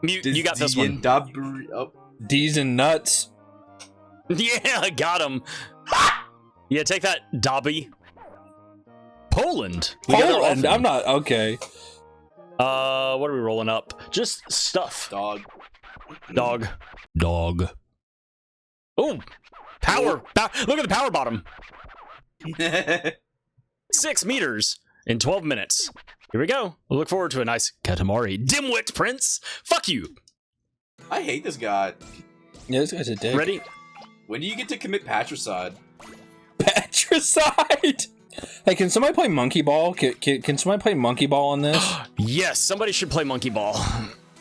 Mute, you got this one. D's and nuts. Yeah, I got him. Yeah, take that, Dobby. Poland. Poland. I'm not okay. What are we rolling up? Just stuff. Dog. Oh, power. Look at the power bottom. 6 meters in 12 minutes. Here we go. We'll look forward to a nice Katamari. Dimwit Prince. Fuck you. I hate this guy. Yeah, this guy's a dick. Ready? When do you get to commit patricide? Patricide? Hey, can somebody play monkey ball? Can somebody play monkey ball on this? Yes, somebody should play monkey ball.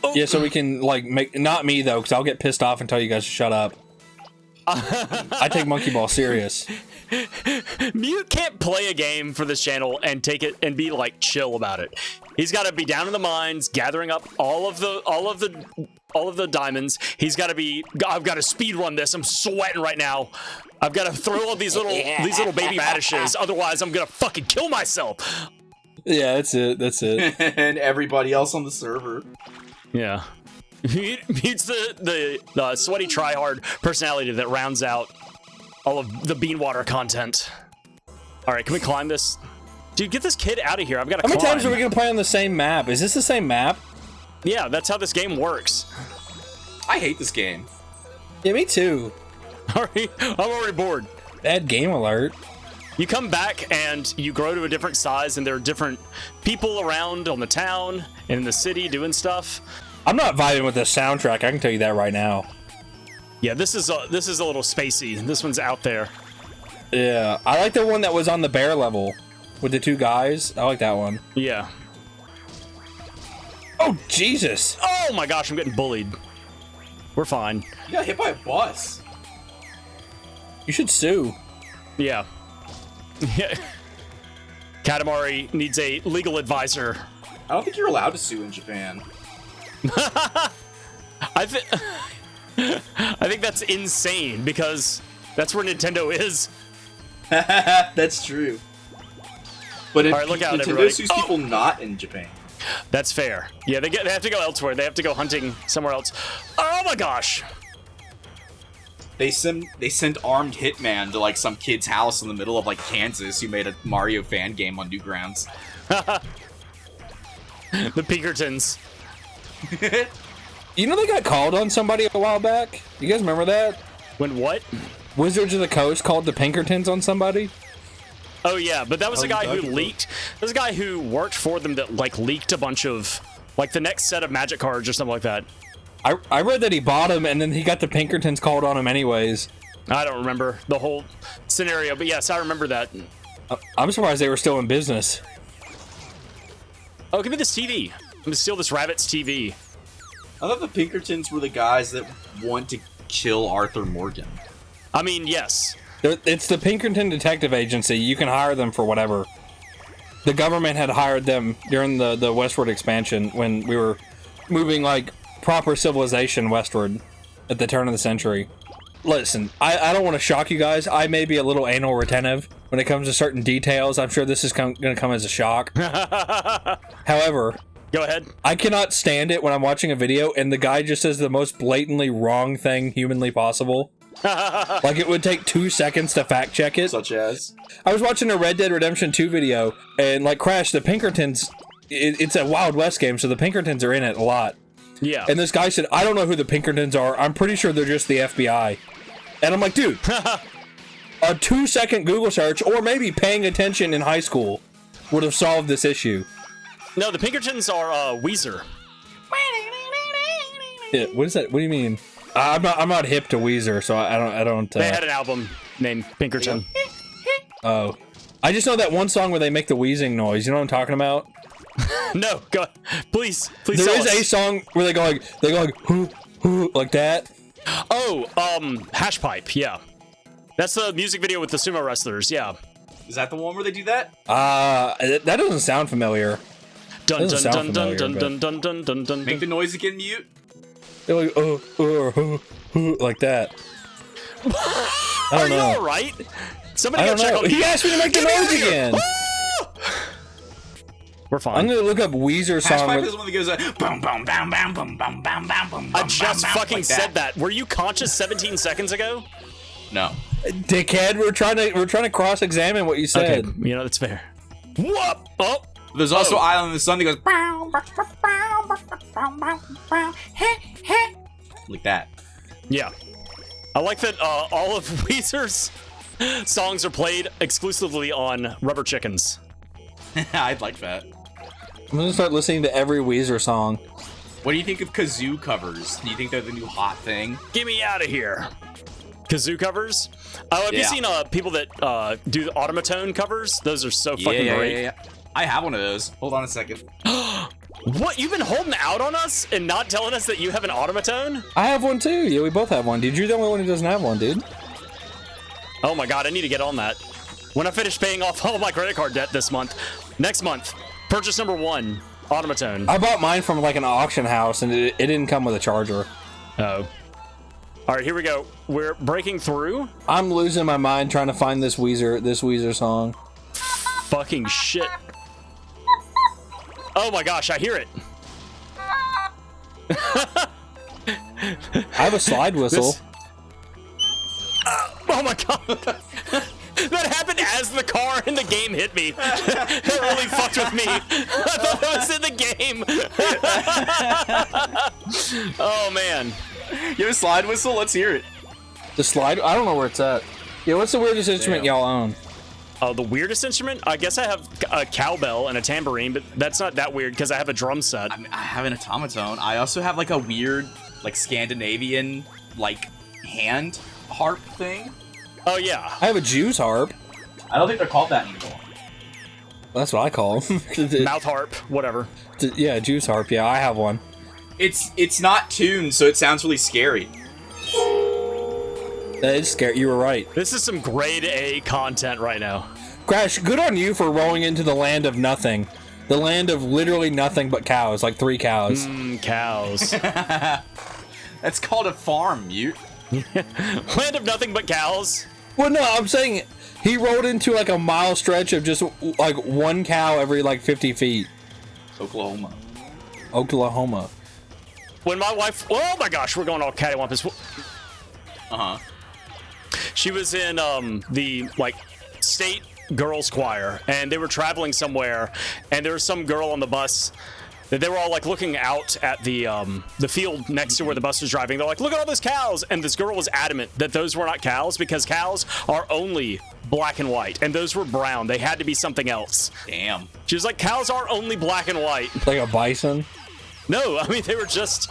Oh. Yeah, so we can like make not me though, because I'll get pissed off and tell you guys to shut up. I take monkey ball serious. Mute can't play a game for this channel and take it and be like chill about it. He's got to be down in the mines, gathering up all of the diamonds. He's got to be. I've got to speed run this. I'm sweating right now. I've got to throw all these little baby radishes. Otherwise, I'm gonna fucking kill myself. Yeah, that's it. And everybody else on the server. Yeah. Mute's the sweaty tryhard personality that rounds out all of the beanwater content. All right, can we climb this? Dude, get this kid out of here. I've got to climb. How many times are we going to play on the same map? Is this the same map? Yeah, that's how this game works. I hate this game. Yeah, me too. I'm already bored. Bad game alert. You come back and you grow to a different size, and there are different people around on the town and in the city doing stuff. I'm not vibing with the soundtrack. I can tell you that right now. Yeah, this is a little spacey. This one's out there. Yeah, I like the one that was on the bear level with the 2 guys. I like that one. Yeah. Oh, Jesus. Oh my gosh, I'm getting bullied. We're fine. You got hit by a bus. You should sue. Yeah. Katamari needs a legal advisor. I don't think you're allowed to sue in Japan. I think that's insane because that's where Nintendo is. That's true. But all right, look out, Nintendo everybody. sues people not in Japan. That's fair. Yeah, they have to go elsewhere. They have to go hunting somewhere else. Oh my gosh! They send armed hitman to like some kid's house in the middle of like Kansas who made a Mario fan game on Newgrounds. The Pinkertons. You know they got called on somebody a while back? You guys remember that? When what? Wizards of the Coast called the Pinkertons on somebody? Oh yeah, but that was a guy who leaked. There was a guy who worked for them that like leaked a bunch of like the next set of magic cards or something like that. I read that he bought them and then he got the Pinkertons called on him anyways. I don't remember the whole scenario, but yes, I remember that. I'm surprised they were still in business. Oh, give me this TV. I'm gonna steal this rabbit's TV. I thought the Pinkertons were the guys that want to kill Arthur Morgan. I mean, yes. It's the Pinkerton Detective Agency. You can hire them for whatever. The government had hired them during the westward expansion when we were moving like proper civilization westward at the turn of the century. Listen, I don't want to shock you guys. I may be a little anal retentive when it comes to certain details. I'm sure this is going to come as a shock. However, go ahead. I cannot stand it when I'm watching a video and the guy just says the most blatantly wrong thing humanly possible. Like it would take 2 seconds to fact check it. Such as? I was watching a Red Dead Redemption 2 video and like Crash, the Pinkertons, it's a Wild West game, so the Pinkertons are in it a lot. Yeah. And this guy said, I don't know who the Pinkertons are. I'm pretty sure they're just the FBI. And I'm like, dude, a 2-second Google search or maybe paying attention in high school would have solved this issue. No, the Pinkertons are WEEZER. Yeah, what is that? What do you mean? I'm not hip to WEEZER, so I don't. They had an album named Pinkerton. Oh, I just know that one song where they make the wheezing noise. You know what I'm talking about? No, go please. There is a song where they go like hoo, hoo, like that. Oh, Hash Pipe. Yeah, that's the music video with the sumo wrestlers. Yeah. Is that the one where they do that? That doesn't sound familiar. Dun dun dun dun dun dun dun dun dun dun. Make the noise again, Mute. They're like, like that. I don't know. Are you alright? Somebody I go don't check know. on He asked me to make the noise again. We're fine. I'm gonna look up Weezer Hash song. pipe is the one that goes boom, boom, bam, bam, boom, bam, bam, bam, boom. I just fucking like said that. Were you conscious 17 seconds ago? No. Dickhead, we're trying to cross-examine what you said. Okay, you know that's fair. Whoop! Oh, There's also Island in the Sun that goes like that. yeah. I like that all of Weezer's songs are played exclusively on Rubber Chickens. I'd like that. I'm gonna start listening to every Weezer song. What do you think of kazoo covers? Do you think they're the new hot thing? Get me out of here. Kazoo covers? Oh, have you Yeah. seen people that do the automatone covers? Those are so fucking great. Yeah. I have one of those. Hold on a second. What? You've been holding out on us and not telling us that you have an automatone? I have one too. Yeah, we both have one, dude. You're the only one who doesn't have one, dude. Oh my god, I need to get on that. When I finish paying off all my credit card debt this month, next month, purchase number 1, automatone. I bought mine from like an auction house, and it didn't come with a charger. Oh. All right, here we go. We're breaking through. I'm losing my mind trying to find this Weezer song. Fucking shit. Oh my gosh, I hear it. I have a slide whistle. Oh my god. That happened as the car in the game hit me. It really fucked with me. I thought that was in the game. Oh man. You have a slide whistle? Let's hear it. The slide? I don't know where it's at. Yeah, what's the weirdest instrument y'all own? Oh, the weirdest instrument? I guess I have a cowbell and a tambourine, but that's not that weird because I have a drum set. I have an automaton. I also have like a weird, like Scandinavian, like hand harp thing. Oh yeah. I have a Jew's harp. I don't think they're called that anymore. That's what I call them. Mouth harp, whatever. Yeah, Jew's harp. Yeah, I have one. It's not tuned, so it sounds really scary. That is scary. You were right. This is some grade A content right now. Crash, good on you for rolling into the land of nothing. The land of literally nothing but cows, like 3 cows. Cows. That's called a farm, mute. Land of nothing but cows. Well, no, I'm saying he rolled into like a mile stretch of just like 1 cow every like 50 feet. Oklahoma. When my wife, oh my gosh, we're going all cattywampus. Uh-huh. She was in the like state girls choir, and they were traveling somewhere, and there was some girl on the bus that they were all like looking out at the field next to where the bus was driving. They're like, look at all those cows, and this girl was adamant that those were not cows because cows are only black and white, and those were brown. They had to be something else. Damn. She was like, cows are only black and white. Like a bison. No, I mean they were just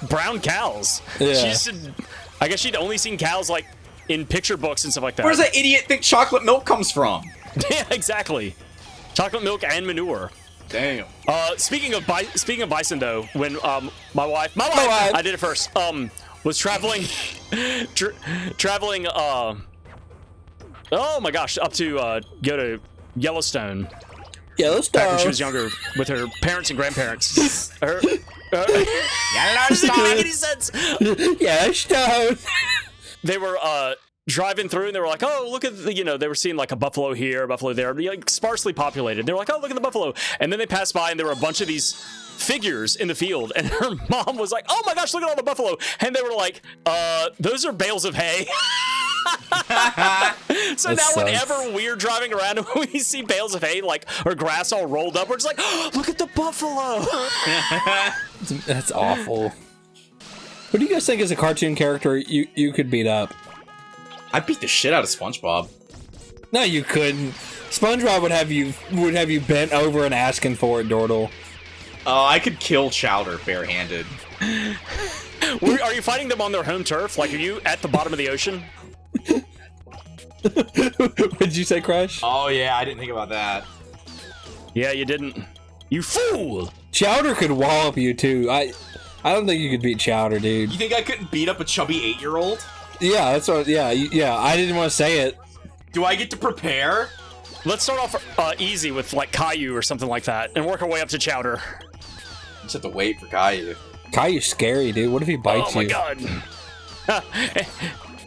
brown cows. Yeah. She used to, I guess she'd only seen cows like in picture books and stuff like that. Where does that idiot think chocolate milk comes from? Yeah, exactly. Chocolate milk and manure. Damn. Speaking of bison though, when my wife, I did it first. Was traveling, traveling. Oh my gosh, up to go to Yellowstone. Yellowstone. Back when she was younger, with her parents and grandparents. Yellowstone. They were driving through, and they were like, "Oh, look at the," they were seeing like a buffalo here, a buffalo there, like sparsely populated. They were like, "Oh, look at the buffalo," and then they passed by, and there were a bunch of these figures in the field, and her mom was like, "Oh my gosh, look at all the buffalo," and they were like, "Those are bales of hay." So now whenever we're driving around and we see bales of hay like or grass all rolled up, we're just like, oh, look at the buffalo. That's awful. What do you guys think is a cartoon character you could beat up? I beat the shit out of SpongeBob. No, you couldn't. SpongeBob would have you bent over and asking for it, Dordle. I could kill Chowder barehanded. Are you fighting them on their home turf? Like, are you at the bottom of the ocean? What did you say, Crash? Oh yeah, I didn't think about that. Yeah, you didn't. You fool! Chowder could wallop you too. I don't think you could beat Chowder, dude. You think I couldn't beat up a chubby 8-year-old? Yeah, that's what. Yeah. I didn't want to say it. Do I get to prepare? Let's start off easy with like Caillou or something like that, and work our way up to Chowder. Just have to wait for Caillou. Caillou's scary, dude. What if he bites you? Oh my god!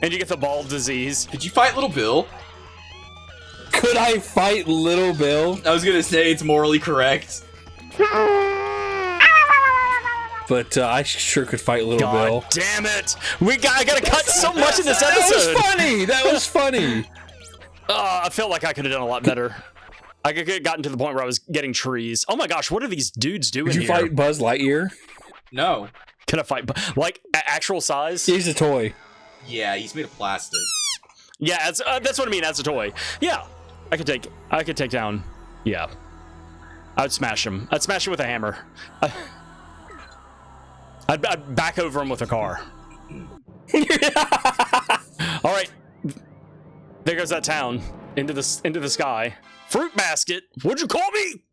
And you get the bald disease. Did you fight Little Bill? Could Could I fight Little Bill? I was gonna say it's morally correct. But I sure could fight Little God Bill. damn it! I gotta cut so much in this episode. That was funny. That was funny. I felt like I could have done a lot better. I could have gotten to the point where I was getting trees. Oh my gosh, what are these dudes doing Did you here? fight Buzz Lightyear? No. Can I fight like actual size? He's a toy. Yeah, he's made of plastic. Yeah, that's what I mean. As a toy. Yeah, I could take down. Yeah, I'd smash him. I'd smash him with a hammer. I'd back over him with a car. All right, there goes that town into the sky. Fruit basket. What'd you call me?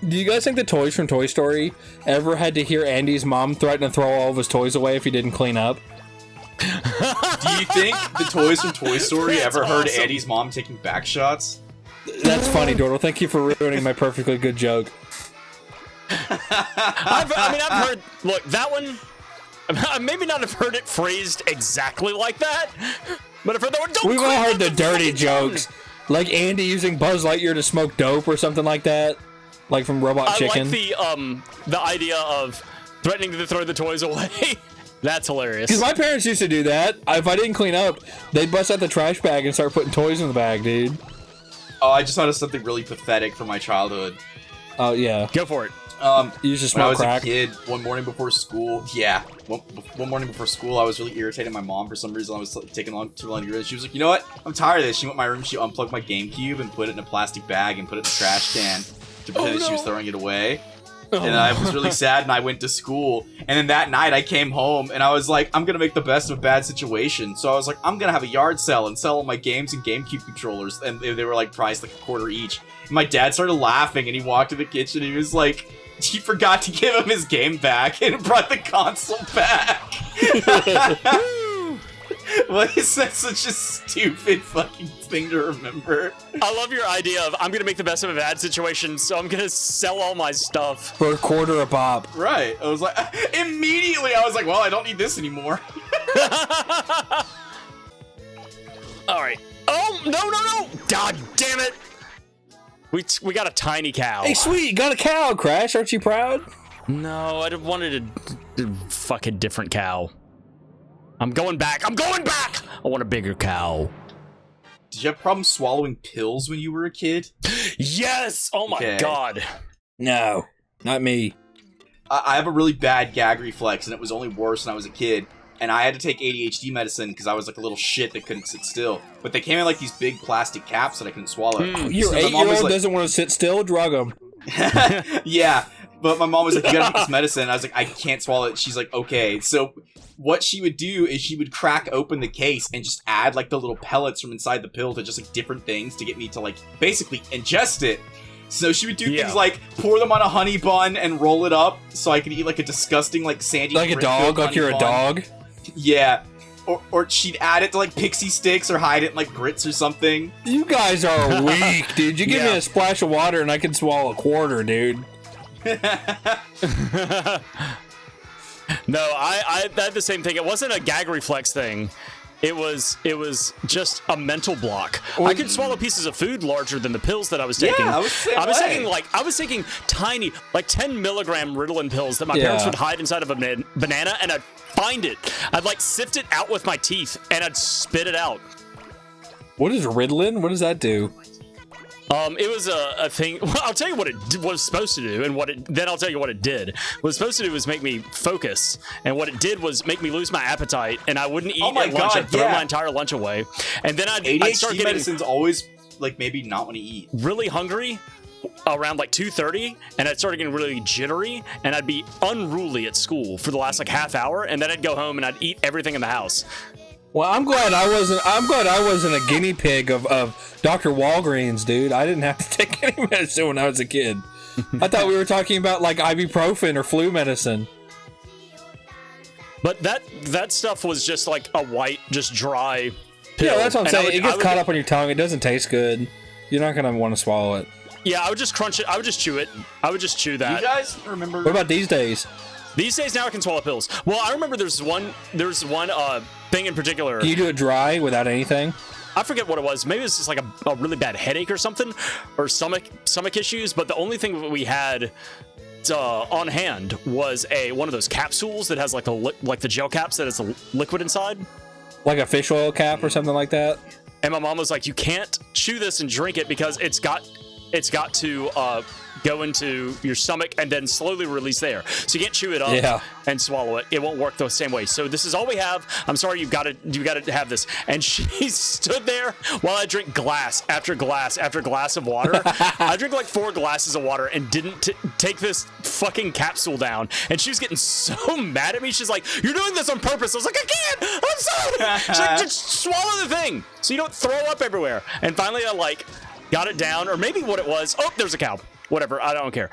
Do you guys think the toys from Toy Story ever had to hear Andy's mom threaten to throw all of his toys away if he didn't clean up? Do you think the toys from Toy Story That's ever heard awesome. Andy's mom taking back shots? That's funny, Dordle. Thank you for ruining my perfectly good joke. I've heard. Look, that one. I maybe not have heard it phrased exactly like that, but I've heard that one. Don't We've all clean heard up the dirty fucking jokes. town. Like Andy using Buzz Lightyear to smoke dope or something like that. Like from Robot Chicken. I like the idea of threatening to throw the toys away. That's hilarious. Because my parents used to do that. If I didn't clean up, they'd bust out the trash bag and start putting toys in the bag, dude. Oh, I just thought of something really pathetic from my childhood. Oh, yeah. Go for it. You used to When I smoke was crack. a kid, one morning before school, one morning before school, I was really irritating my mom for some reason. I was like, taking too long to get rid. She was like, you know what? I'm tired of this. She went in my room, she unplugged my GameCube and put it in a plastic bag and put it in the trash can to pretend that she was throwing it away. And I was really sad, and I went to school. And then that night, I came home, and I was like, I'm gonna make the best of a bad situation. So I was like, I'm gonna have a yard sale and sell all my games and GameCube controllers. And they were like priced like $0.25 each. And my dad started laughing, and he walked to the kitchen, and he was like, he forgot to give him his game back, and brought the console back. Why is that such a stupid fucking thing to remember? I love your idea of I'm gonna make the best of a bad situation, so I'm gonna sell all my stuff. For $0.25 a pop. Right. I was like, immediately I was like, well, I don't need this anymore. All right. Oh no! God damn it! We got a tiny cow. Hey, sweet, you got a cow, Crash. Aren't you proud? No, I wanted a fucking different cow. I'm going back. I want a bigger cow. Did you have problems swallowing pills when you were a kid? Yes! Oh my Okay. god. No, not me. I have a really bad gag reflex, and it was only worse when I was a kid. And I had to take ADHD medicine because I was like a little shit that couldn't sit still. But they came in like these big plastic caps that I couldn't swallow. Your So my mom was 8-year-old like, doesn't want to sit still? Drug him. yeah, but my mom was like, you gotta take this medicine. And I was like, I can't swallow it. She's like, okay. So what she would do is she would crack open the case and just add like the little pellets from inside the pill to just like different things to get me to like basically ingest it. So she would do things like pour them on a honey bun and roll it up so I could eat like a disgusting like sandy Like a dog, like you're a dog. Yeah. Or she'd add it to like pixie sticks or hide it in like grits or something. You guys are weak, dude. You give me a splash of water and I can swallow a quarter, dude. No, I had the same thing. It wasn't a gag reflex thing. It was just a mental block. I could swallow pieces of food larger than the pills that I was taking. Yeah, I was taking tiny, like 10 milligram Ritalin pills that my parents would hide inside of a banana, and I'd find it. I'd like sift it out with my teeth, and I'd spit it out. What is Ritalin? What does that do? It was a thing. Well, I'll tell you what it was supposed to do, and then I'll tell you what it did. What it was supposed to do was make me focus, and what it did was make me lose my appetite, and I wouldn't eat at lunch. I'd throw my entire lunch away, and then I'd start ADHD getting medicine's always like maybe not want to eat. really hungry around like 2:30, and I'd start getting really jittery, and I'd be unruly at school for the last like half hour, and then I'd go home and I'd eat everything in the house. Well, I'm glad I wasn't a guinea pig of Dr. Walgreens, dude. I didn't have to take any medicine when I was a kid. I thought we were talking about like ibuprofen or flu medicine. But that stuff was just like a white, just dry pill. Yeah, that's what I'm And saying. It gets I would caught up on your tongue. It doesn't taste good. You're not gonna want to swallow it. Yeah, I would just crunch it. I would just chew it. I would just chew that. You guys remember? What about these days? These days now I can swallow pills. Well, I remember there's one thing in particular. Can you do it dry without anything? I forget what it was. Maybe it was just like a really bad headache or something, or stomach issues. But the only thing that we had on hand was one of those capsules that has like the gel caps that has a liquid inside, like a fish oil cap or something like that. And my mom was like, "You can't chew this and drink it because it's got to go into your stomach and then slowly release there. So you can't chew it up and swallow it. It won't work the same way. So this is all we have. I'm sorry, you got to have this." And she stood there while I drink glass after glass after glass of water. I drink like 4 glasses of water and didn't take this fucking capsule down. And she was getting so mad at me. She's like, "You're doing this on purpose." I was like, "I can't. I'm sorry." She's like, "Just swallow the thing so you don't throw up everywhere." And finally I like got it down, or maybe what it was. Oh, there's a cow. Whatever, I don't care.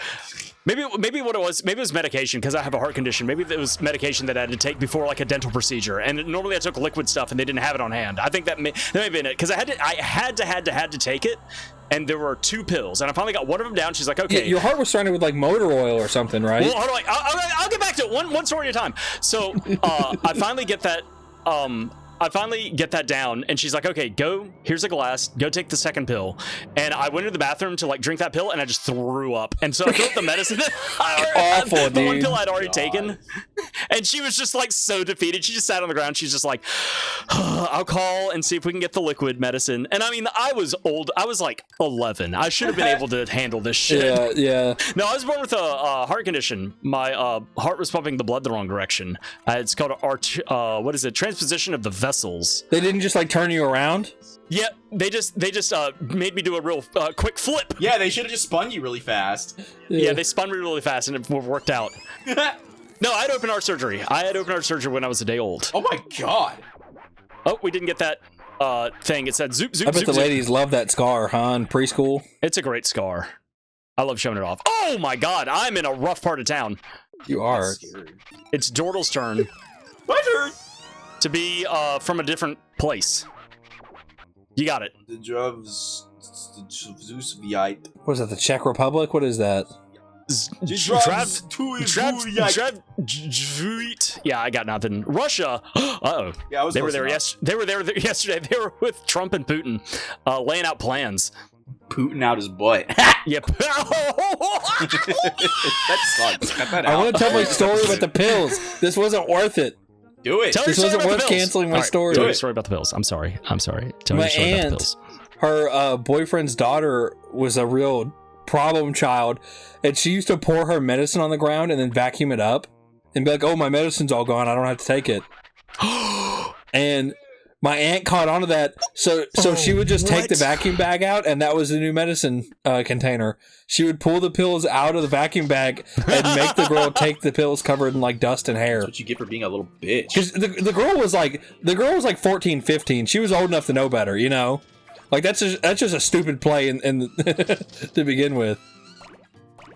Maybe what it was, maybe it was medication because I have a heart condition. Maybe it was medication that I had to take before like a dental procedure. And normally I took liquid stuff and they didn't have it on hand. I think that may have been it because I had to take it, and there were 2 pills, and I finally got one of them down. She's like, "Okay." Yeah, your heart was starting with like motor oil or something, right? Well, hold on, I'll get back to it one story at a time. So I finally get that. I finally get that down, and she's like, "Okay, go. Here's a glass. Go take the second pill." And I went to the bathroom to like drink that pill, and I just threw up. And so I threw up the medicine that the one pill I'd already taken. And she was just like so defeated. She just sat on the ground. She's just like, "I'll call and see if we can get the liquid medicine." And I mean, I was old. I was like 11. I should have been able to handle this shit. Yeah. No, I was born with a heart condition. My heart was pumping the blood the wrong direction. It's called what is it? Transposition of the vessels. They didn't just like turn you around? Yeah, they just made me do a real quick flip. Yeah, they should have just spun you really fast. Yeah, they spun me really fast and it worked out. No, I had open heart surgery. When I was a day old. Oh my god. Oh, we didn't get that thing. It said zoop, zoop, I bet zoop, the zoop. ladies love that scar, huh, in preschool? It's a great scar. I love showing it off. Oh my god, I'm in a rough part of town. You are. It's Dordal's turn. My turn. To be from a different place. You got it. The drugs. Zusviite. What is that, the Czech Republic? What is that? Yeah, I got nothing. Russia. Uh-oh. Yeah, they were there yesterday. They were with Trump and Putin, laying out plans. Putin out his butt. Yep. That sucks. Cut that out. I want to tell my story about the pills. This wasn't worth it. Do it. Tell This your story wasn't about worth the pills. canceling my All right, story. Tell your story about the pills. I'm sorry. Tell My your story about the aunt, pills. her boyfriend's daughter was a real problem child, and she used to pour her medicine on the ground and then vacuum it up and be like, "Oh, my medicine's all gone. I don't have to take it." And my aunt caught onto that, so she would just take the vacuum bag out, and that was the new medicine container. She would pull the pills out of the vacuum bag and make the girl take the pills covered in like dust and hair. That's what you get for being a little bitch. Because the girl was like 14, 15. She was old enough to know better, you know. Like that's just a stupid play in to begin with.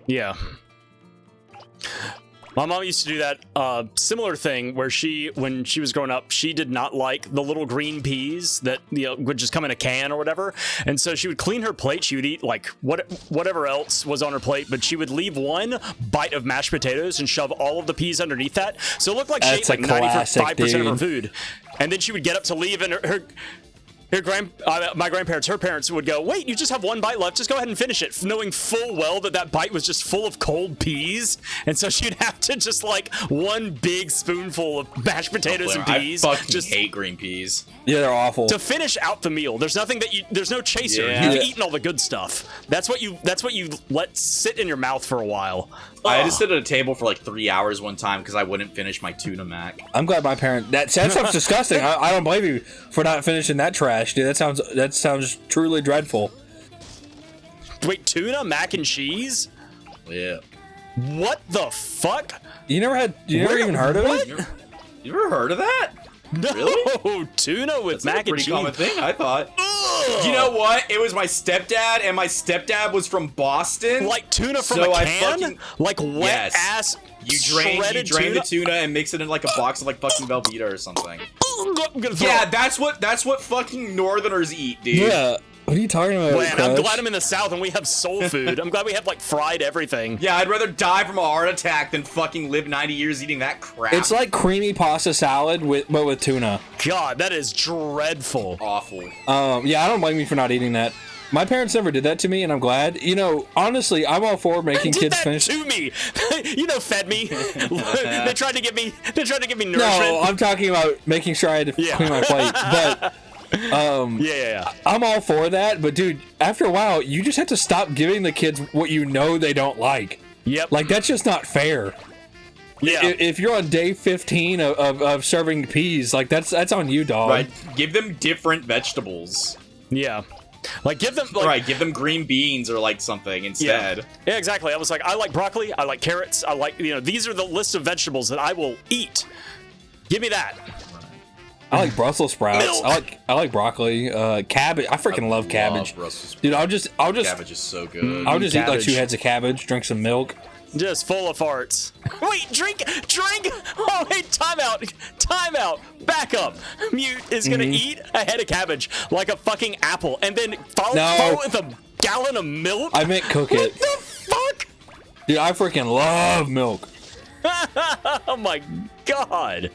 Yeah. My mom used to do that similar thing where when she was growing up, she did not like the little green peas that would just come in a can or whatever. And so she would clean her plate. She would eat like whatever else was on her plate, but she would leave one bite of mashed potatoes and shove all of the peas underneath that. So it looked like she ate like 95% of her food. And then she would get up to leave, and my grandparents, her parents would go, "Wait, you just have one bite left. Just go ahead and finish it," knowing full well that bite was just full of cold peas. And so she'd have to just like one big spoonful of mashed potatoes and peas. I fucking hate green peas. Yeah, they're awful. To finish out the meal. There's nothing there's no chaser. Yeah. You've eaten all the good stuff. That's what you let sit in your mouth for a while. I had to sit at a table for like 3 hours one time because I wouldn't finish my tuna mac. I'm glad my parents. That sounds disgusting. I don't blame you for not finishing that trash, dude. That sounds truly dreadful. Wait, tuna, mac and cheese? Yeah. What the fuck? You never even heard of it? You ever heard of that? No, Really? Tuna with That's mac a and pretty cheese. common thing, I thought. Ugh. You know what? It was my stepdad, and my stepdad was from Boston. Like tuna from So a I can? fucking- Like wet Yes. ass You drain shredded the tuna and mix it in like a box of like fucking Velveeta or something. I'm gonna throw Yeah, up. that's what fucking Northerners eat, dude. Yeah. What are you talking about? Man, I'm glad I'm in the South and we have soul food. I'm glad we have like fried everything. Yeah, I'd rather die from a heart attack than fucking live 90 years eating that crap. It's like creamy pasta salad but with tuna. God, that is dreadful. Awful. Yeah, I don't blame you for not eating that. My parents never did that to me, and I'm glad. You know, honestly, I'm all for making Did kids that finish. to me. You know, fed me. They tried to get me nourishment. No, I'm talking about making sure I had to clean my plate. But yeah. I'm all for that. But dude, after a while, you just have to stop giving the kids what you know they don't like. Yep. Like that's just not fair. Yeah. If you're on day 15 of serving peas, like that's on you, dog. Right. Give them different vegetables. Yeah. Like give them like, right, give them green beans or like something instead. Yeah, exactly. I was like, I like broccoli, I like carrots, I like, you know, these are the list of vegetables that I will eat. Give me that. I like Brussels sprouts. Milk. I like broccoli, cabbage. I freaking love cabbage. Dude, I'll just cabbage is so good. I'll just eat like Cabbage. 2 heads of cabbage, drink some milk. Just full of farts. Wait, drink. Oh, wait, time out. Back up. Mute is gonna eat a head of cabbage like a fucking apple, and then follow with a gallon of milk. I meant cook What it. the fuck? Dude, I freaking love milk. Oh my god.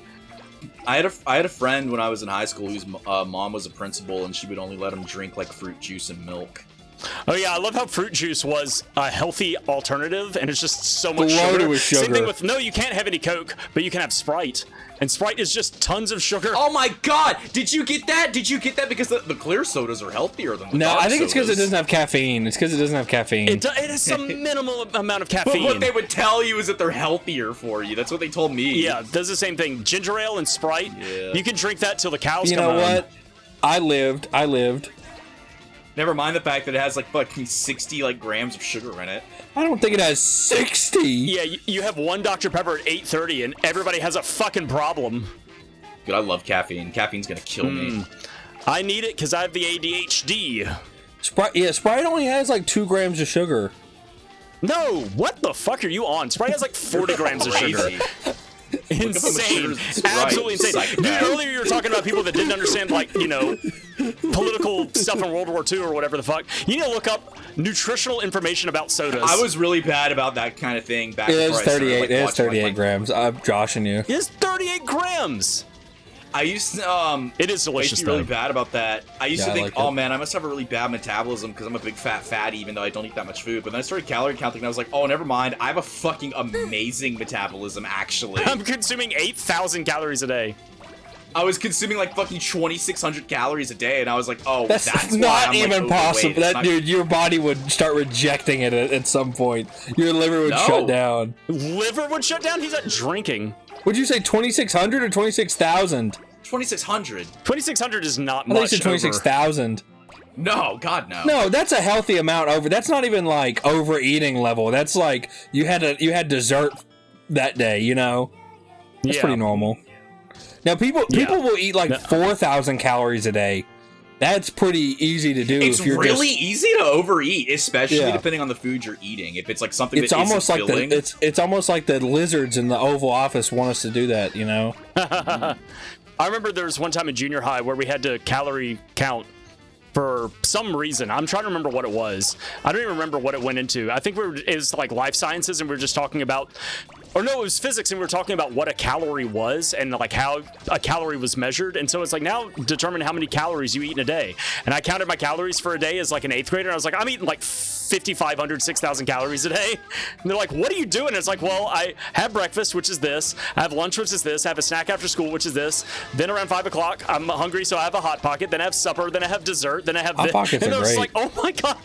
I had a friend when I was in high school whose mom was a principal, and she would only let him drink like fruit juice and milk. Oh yeah, I love how fruit juice was a healthy alternative, and it's just so much Loaded sugar. with sugar. Same thing with you can't have any Coke, but you can have Sprite, and Sprite is just tons of sugar. Oh my god! Did you get that? Because the clear sodas are healthier than the No, dark I think it's because it sodas. doesn't have caffeine. It's because it doesn't have caffeine. It has some minimal amount of But caffeine. what they would tell you is that they're healthier for you. That's what they told me. Yeah, does the same thing. Ginger ale and Sprite. Yeah. You can drink that till the cows You come know home. what? I lived. Never mind the fact that it has like fucking 60 like grams of sugar in it. I don't think it has 60. Yeah, you have one Dr. Pepper at 8:30, and everybody has a fucking problem. Dude, I love caffeine. Caffeine's gonna kill me. I need it because I have the ADHD. Sprite only has like 2 grams of sugar. No, what the fuck are you on? Sprite has like 40 grams of sugar. Crazy. Insane. Sprite, Absolutely insane. Dude, psychopath. earlier you were talking about people that didn't understand, like, you know, political stuff in World War II or whatever the fuck. You need to look up nutritional information about sodas. I was really bad about that kind of thing back It before is I started, 38. like, It is watching, like, 38 grams. I'm joshing you. It's 38 grams. I used to, It is delicious, I used to be really though. bad about that. I used Yeah, to I think, like oh it. man, I must have a really bad metabolism because I'm a big fat fatty, even though I don't eat that much food. But then I started calorie counting, and I was like, oh, never mind. I have a fucking amazing metabolism, actually. I'm consuming 8,000 calories a day. I was consuming like fucking 2,600 calories a day, and I was like, oh, That's, that's why not I'm, even like, possible. overweight. It's That not- dude, your body would start rejecting it at some point. Your liver would No. shut down. Liver would shut down? He's not drinking. Would you say 2,600 or 26,000? 2,600. 2,600 is not I thought you much said 26,000. No, God, no. No, that's a healthy amount over. That's not even like overeating level. That's like you had dessert that day. You know, that's pretty normal. Now people will eat like 4,000 calories a day. That's pretty easy to do. It's if you're really just, easy to overeat, especially Yeah. depending on the food you're eating. If it's like something It's that almost isn't like filling, it's almost like the lizards in the Oval Office want us to do that. You know. I remember there was one time in junior high where we had to calorie count for some reason. I'm trying to remember what it was. I don't even remember what it went into. I think it was like life sciences, and we were just talking about, or no, it was physics, and we were talking about what a calorie was and like how a calorie was measured. And so it's like, now determine how many calories you eat in a day. And I counted my calories for a day as like an 8th grader, and I was like, I'm eating like 5,500, 6,000 calories a day. And they're like, what are you doing? And it's like, well, I have breakfast, which is this. I have lunch, which is this. I have a snack after school, which is this. Then around 5 o'clock, I'm hungry, so I have a Hot Pocket. Then I have supper. Then I have dessert. Then I have Hot this. Pockets And are they're just great. like, oh my God,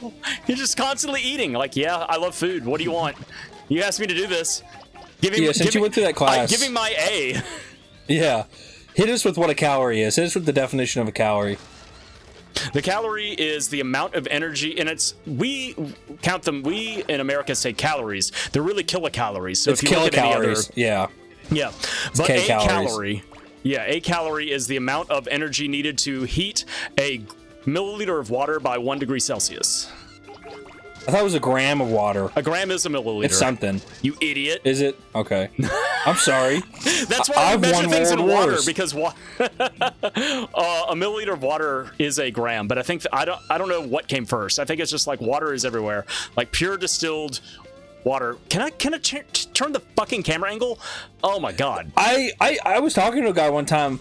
you're just constantly eating. Like, yeah, I love food. What do you want? You asked me to do this. Since you went through that class. Give me my A. Yeah. Hit us with what a calorie is. Hit us with the definition of a calorie. The calorie is the amount of energy, and we count them. We in America say calories. They're really kilocalories. So It's if you look at any other, kilocalories. Yeah. yeah, but a K-calories. calorie, a calorie is the amount of energy needed to heat a milliliter of water by 1 degree Celsius. I thought it was a gram of water. A gram is a milliliter. It's something. You idiot. Is it? Okay. I'm sorry. That's why we measure won things in World water Wars. because a milliliter of water is a gram. But I think I don't know what came first. I think it's just like water is everywhere, like pure distilled water. Can I turn the fucking camera angle? Oh my god. I was talking to a guy one time,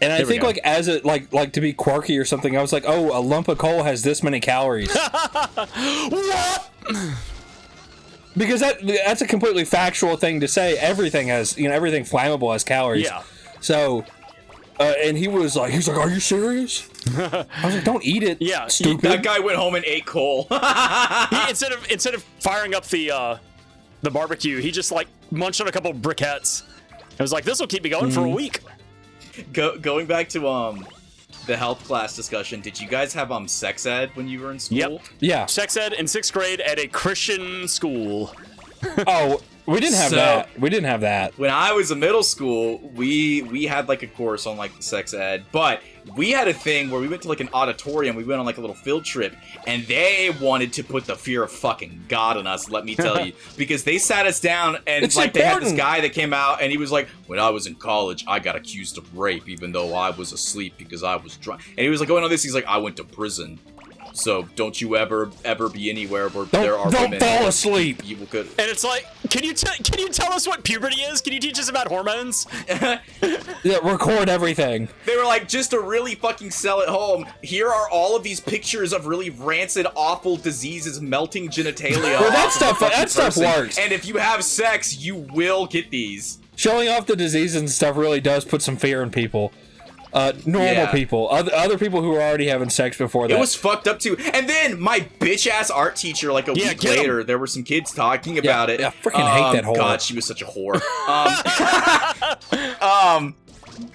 and I think like as a like to be quirky or something, I was like, oh, a lump of coal has this many calories. What? Because that's a completely factual thing to say. Everything has, everything flammable has calories. Yeah. So, and he's like, are you serious? I was like, don't eat it. Yeah. Stupid. That guy went home and ate coal. Instead of firing up the barbecue, he just like munched on a couple of briquettes. It was like, this will keep me going for a week. Going back to the health class discussion, did you guys have sex ed when you were in school? Yep. Yeah. Sex ed in 6th grade at a Christian school. Oh, we didn't have that. We didn't have that. When I was in middle school, we had like a course on like sex ed, but we had a thing where we went to like an auditorium. We went on like a little field trip, and they wanted to put the fear of fucking God on us. Let me tell you, because they sat us down and It's like they had this important. guy that came out and he was like, when I was in college, I got accused of rape even though I was asleep because I was drunk. And he was like going on this. He's like, I went to prison. So don't you ever be anywhere where there are Don't women. fall asleep. You could. And it's like, can you tell us what puberty is? Can you teach us about hormones? Yeah, record everything. They were like, just to really fucking sell it home, here are all of these pictures of really rancid, awful diseases, melting genitalia. Well, that off of a fucking stuff person. works. And if you have sex, you will get these. Showing off the disease and stuff really does put some fear in people. Normal Yeah. people, other people who are already having sex before that. It was fucked up too. And then my bitch ass art teacher, like a week get 'em. later, there were some kids talking about it. I freaking hate that whore. God, she was such a whore.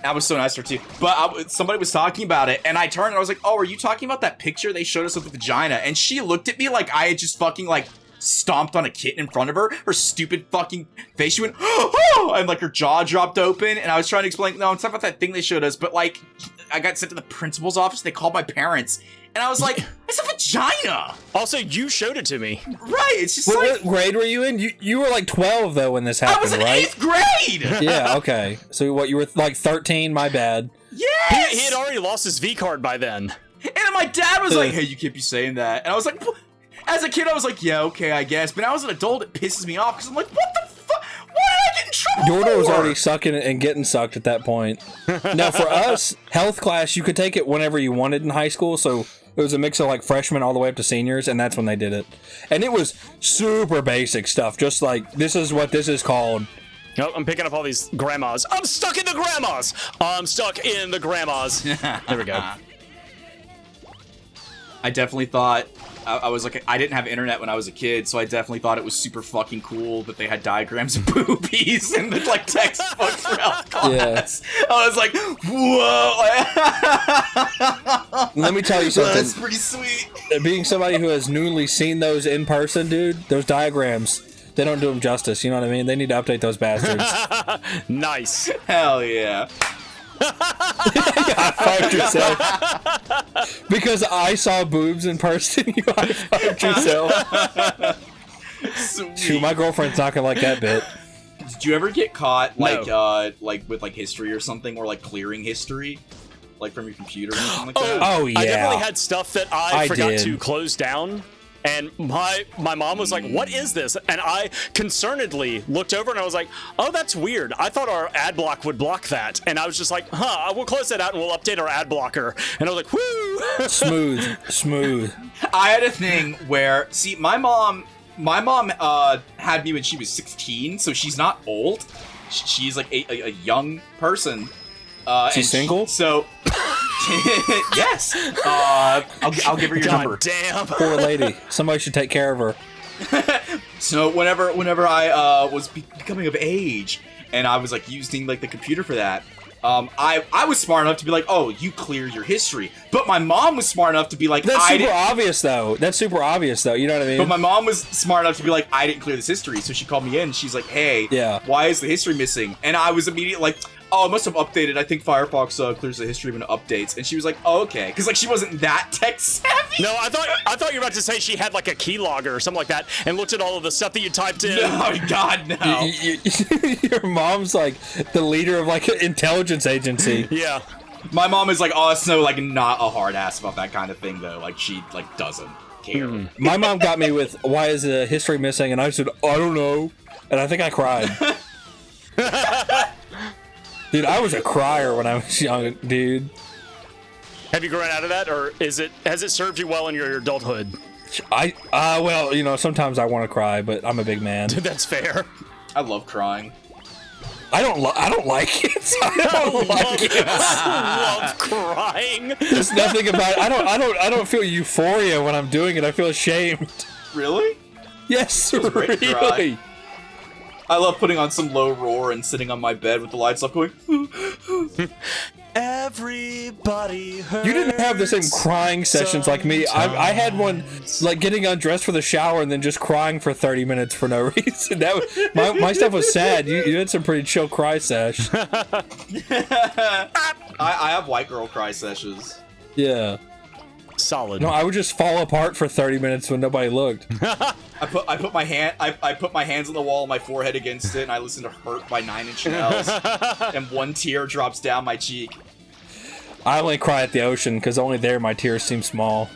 I was so nice to her too. But somebody was talking about it, and I turned and I was like, "Oh, are you talking about that picture they showed us of the vagina?" And she looked at me like I had just fucking like stomped on a kitten in front of her. Her stupid fucking face. She went, "Oh!" and like her jaw dropped open. And I was trying to explain, no, it's not about that thing they showed us, but like I got sent to the principal's office. They called my parents, and I was like, "It's a vagina." Also, you showed it to me. Right? It's just What grade were you in? You were like 12 though when this happened, I was in right? 8th grade. Yeah. Okay. So what, you were like 13? My bad. Yes. He had already lost his V card by then. And my dad was like, "Hey, you can't be saying that." And I was like, as a kid, I was like, "Yeah, okay, I guess." But now as an adult, it pisses me off because I'm like, "What the fuck? Why did I get in trouble Your daughter was for?" already sucking and getting sucked at that point. Now for us, health class, you could take it whenever you wanted in high school. So it was a mix of like freshmen all the way up to seniors, and that's when they did it. And it was super basic stuff, just like this is what this is called. Nope, I'm picking up all these grandmas. I'm stuck in the grandmas. I'm stuck in the grandmas. There we go. I definitely thought I was like, I didn't have internet when I was a kid, so I definitely thought it was super fucking cool that they had diagrams of boobies in the like textbooks for health class. Yeah. I was like, whoa! Let me tell you something. That's pretty sweet. Being somebody who has newly seen those in person, dude, those diagrams, they don't do them justice. You know what I mean? They need to update those bastards. Nice. Hell yeah. High-fived yourself. Because I saw boobs in person, you high-fived yourself. Sweet. Shoot, my girlfriend's not gonna like that bit. Did you ever get caught like No. like with like history or something, or like clearing history, like from your computer or anything like that? Oh, yeah. I definitely had stuff that I forgot did. to close down. And my mom was like, "What is this?" And I concernedly looked over and I was like, "Oh, that's weird. I thought our ad block would block that." And I was just like, "Huh, we'll close that out and we'll update our ad blocker." And I was like, "Woo!" Smooth. I had a thing where, see, my mom had me when she was 16, so she's not old. She's like a young person. She's single? So, yes. I'll give her your God number. damn. Poor lady. Somebody should take care of her. So whenever I was becoming of age, and I was like using like the computer for that, I was smart enough to be like, "Oh, you clear your history," but my mom was smart enough to be like, That's super obvious, though. You know what I mean? But my mom was smart enough to be like, "I didn't clear this history," so she called me in. And she's like, "Hey, Yeah. why is the history missing?" And I was immediately like, oh, it must have updated. I think Firefox clears the history of updates. And she was like, oh, okay. Because, like, she wasn't that tech savvy. No, I thought you were about to say she had, like, a keylogger or something like that and looked at all of the stuff that you typed in. No, God, no. Your mom's, like, the leader of, like, an intelligence agency. Yeah. My mom is like, oh, it's no, like, not a hard ass about that kind of thing, though. Like, she, like, doesn't care. My mom got me with, why is the history missing? And I said, I don't know. And I think I cried. Dude, I was a crier when I was young, dude. Have you grown out of that, or has it served you well in your adulthood? Well, you know, sometimes I want to cry, but I'm a big man. That's fair. I love crying. I don't like it. I don't like it. I love crying. There's nothing about it. I don't feel euphoria when I'm doing it. I feel ashamed. Really? Yes, Feels great to really. cry. I love putting on some low roar and sitting on my bed with the lights off going, everybody hurts. You didn't have the same crying sessions like me. I had one, like, getting undressed for the shower and then just crying for 30 minutes for no reason. That was, my stuff was sad. You had some pretty chill cry sesh. I have white girl cry sessions. Yeah. Solid. No, I would just fall apart for 30 minutes when nobody looked. I put my hands on the wall, my forehead against it, and I listen to "Hurt" by 9 Inch Nails, and one tear drops down my cheek. I only cry at the ocean because only there my tears seem small.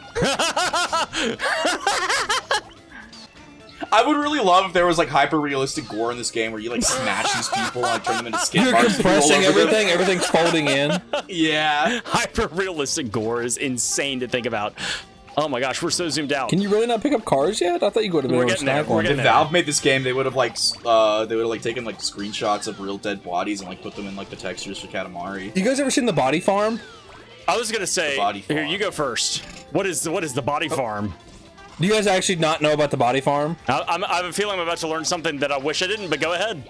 I would really love if there was like hyper realistic gore in this game where you like smash these people and turn them into skid You're marks. compressing everything. Everything's folding in. Yeah. Hyper realistic gore is insane to think about. Oh my gosh, we're so zoomed out. Can you really not pick up cars yet? I thought you would have been able to snack one. If Valve made this game, they would have like taken like screenshots of real dead bodies and like put them in like the textures for Katamari. You guys ever seen the Body Farm? I was gonna say, here, you go first. What is the Body Farm? Do you guys actually not know about the Body Farm? I have a feeling I'm about to learn something that I wish I didn't, but go ahead.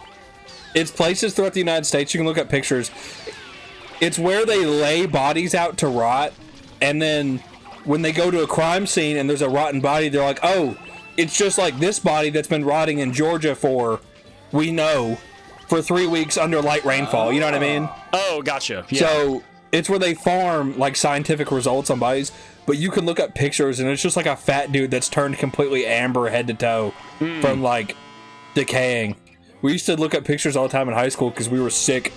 It's places throughout the United States. You can look at pictures. It's where they lay bodies out to rot, and then when they go to a crime scene and there's a rotten body, they're like, oh, it's just like this body that's been rotting in Georgia for 3 weeks under light rainfall. You know what I mean? Oh, gotcha. Yeah. So it's where they farm like scientific results on bodies. But you can look at pictures, and it's just like a fat dude that's turned completely amber head to toe from, like, decaying. We used to look at pictures all the time in high school because we were sick,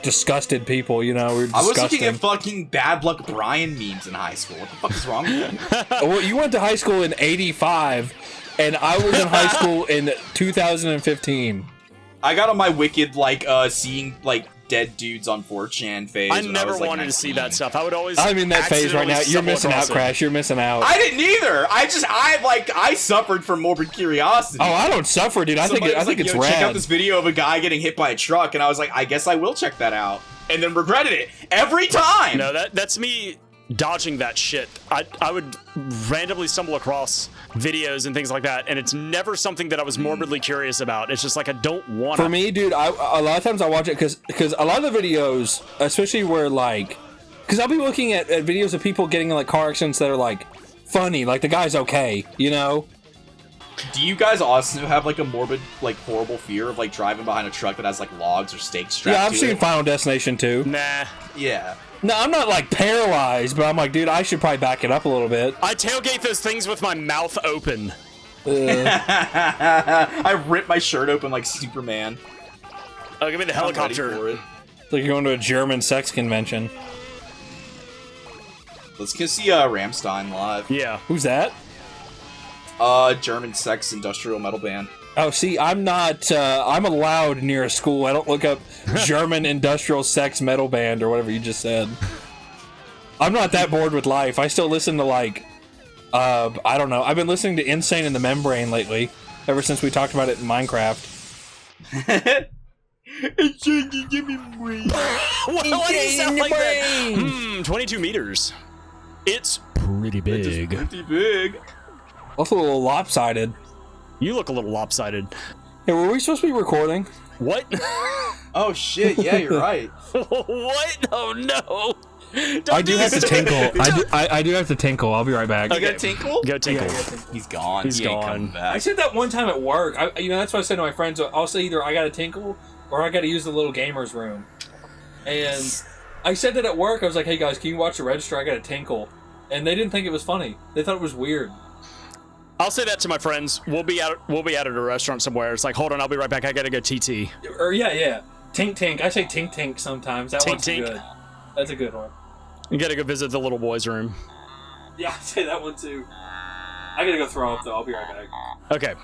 disgusted people, you know? We were disgusting. I was looking at fucking Bad Luck Brian memes in high school. What the fuck is wrong with you? Well, you went to high school in 85, and I was in high school in 2015. I got on my wicked, like, seeing, like, dead dudes on 4chan phase. I never wanted to see that stuff. I would always. I'm in that phase right now. You're missing out, Crash. You're missing out. I didn't either. I suffered from morbid curiosity. Oh, I don't suffer, dude. I think it's rad. Check out this video of a guy getting hit by a truck, and I was like, I guess I will check that out, and then regretted it every time. No, that's me dodging that shit. I would randomly stumble across videos and things like that, and it's never something that I was morbidly curious about. It's just like I don't want to. For me, dude, a lot of times I watch it because a lot of the videos, especially where like, because I'll be looking at videos of people getting in like car accidents that are like funny, like the guy's okay, you know. Do you guys also have like a morbid, like horrible fear of like driving behind a truck that has like logs or stakes strapped to it? Yeah, I've seen Final Destination 2. Nah. Yeah. No, I'm not like paralyzed, but I'm like, dude, I should probably back it up a little bit. I tailgate those things with my mouth open. I rip my shirt open like Superman. Oh, give me the helicopter. It's like you're going to a German sex convention. Let's go see Rammstein live. Yeah. Who's that? German sex industrial metal band. Oh, see, I'm not, I'm allowed near a school. I don't look up German industrial sex metal band or whatever you just said. I'm not that bored with life. I still listen to, like, I don't know. I've been listening to Insane in the Membrane lately, ever since we talked about it in Minecraft. Give me brain. Why do you sound like that? 22 meters. It's pretty big. It's pretty big. Also a little lopsided. You look a little lopsided. Hey, were we supposed to be recording? What? Oh shit, yeah, you're right. What? Oh no. I do have to tinkle. I do have to tinkle. I'll be right back. You got tinkle? Go tinkle. He's gone. He's gone. I said that one time at work. That's what I said to my friends. I'll say either I got to tinkle or I got to use the little gamers room. And I said that at work. I was like, "Hey guys, can you watch the register? I got a tinkle," and they didn't think it was funny. They thought it was weird. I'll say that to my friends. We'll be out at a restaurant somewhere. It's like, hold on, I'll be right back. I gotta go TT. Or yeah, tink tink. I say tink tink sometimes. That Tink, one's tink. good. That's a good one. You gotta go visit the little boy's room. Yeah, I say that one too. I gotta go throw up though. I'll be right back. Okay.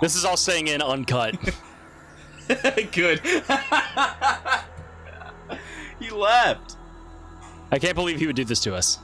This is all staying in uncut. Good. He left. I can't believe he would do this to us.